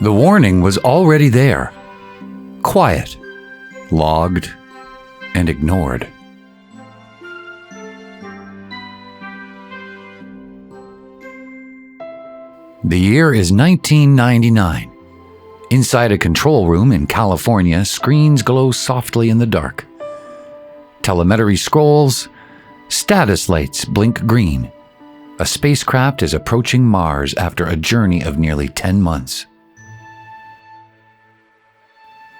The warning was already there. Quiet, logged, and ignored. The year is 1999. Inside a control room in California, screens glow softly in the dark. Telemetry scrolls, status lights blink green. A spacecraft is approaching Mars after a journey of nearly 10 months.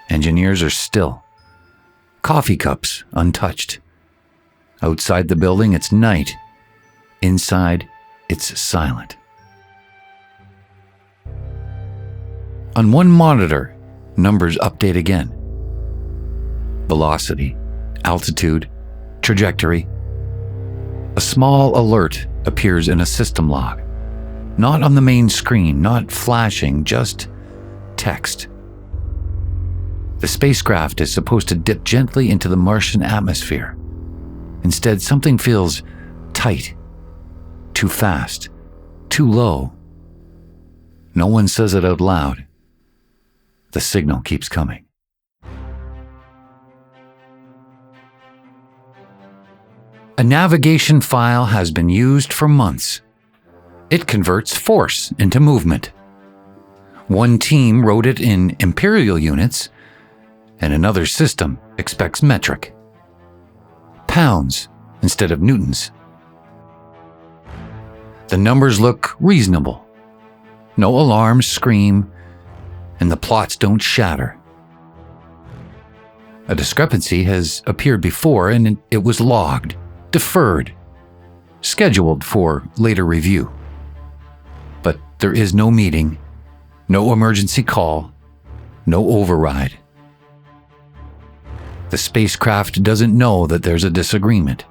Engineers are still. Coffee cups untouched. Outside the building, it's night. Inside, it's silent. On one monitor, numbers update again. Velocity, altitude, trajectory. A small alert appears in a system log. Not on the main screen, not flashing, just text. The spacecraft is supposed to dip gently into the Martian atmosphere. Instead, something feels tight, too fast, too low. No one says it out loud. The signal keeps coming. A navigation file has been used for months. It converts force into movement. One team wrote it in imperial units, and another system expects metric. Pounds instead of newtons. The numbers look reasonable. No alarms scream, and the plots don't shatter. A discrepancy has appeared before, and it was logged, deferred, scheduled for later review. But there is no meeting, no emergency call, no override. The spacecraft doesn't know that there's a disagreement.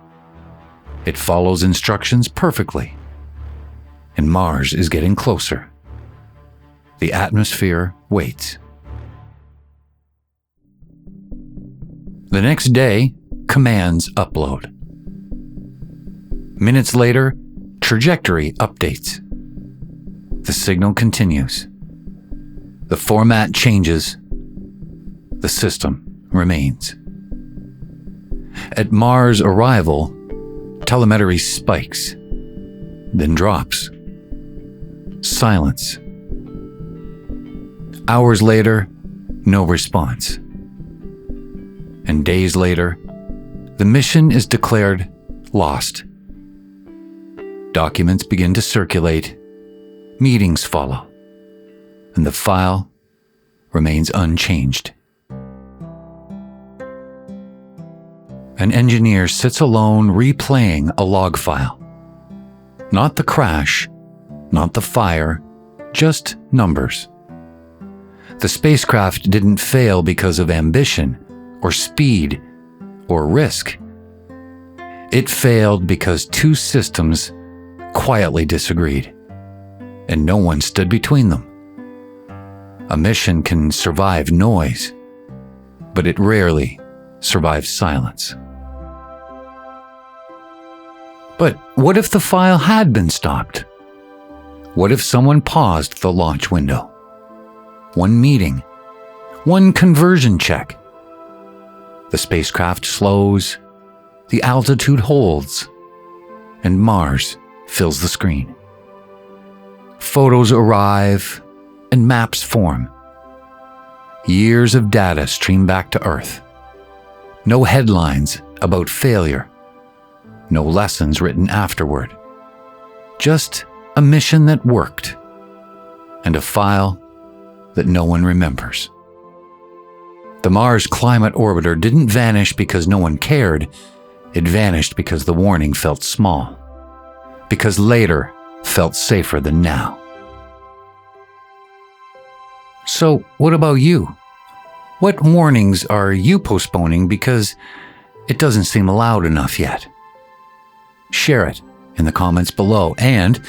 It follows instructions perfectly. And Mars is getting closer. The atmosphere waits. The next day, commands upload. Minutes later, trajectory updates. The signal continues. The format changes. The system remains. At Mars arrival, telemetry spikes, then drops. Silence. Hours later, no response. And days later, the mission is declared lost. Documents begin to circulate, meetings follow, and the file remains unchanged. An engineer sits alone replaying a log file. Not the crash, not the fire, just numbers. The spacecraft didn't fail because of ambition, or speed, or risk. It failed because two systems quietly disagreed, and no one stood between them. A mission can survive noise, but it rarely survives silence. But what if the file had been stopped? What if someone paused the launch window? One meeting, one conversion check. The spacecraft slows, the altitude holds, and Mars fills the screen. Photos arrive and maps form. Years of data stream back to Earth. No headlines about failure. No lessons written afterward. Just a mission that worked, and a file that no one remembers. The Mars Climate Orbiter didn't vanish because no one cared. It vanished because the warning felt small. Because later felt safer than now. So, what about you? What warnings are you postponing because it doesn't seem loud enough yet? Share it in the comments below, and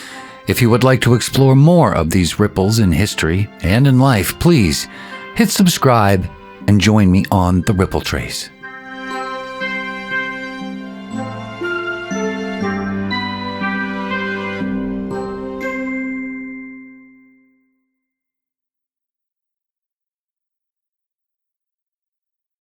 if you would like to explore more of these ripples in history and in life, please hit subscribe and join me on the Ripple Trace.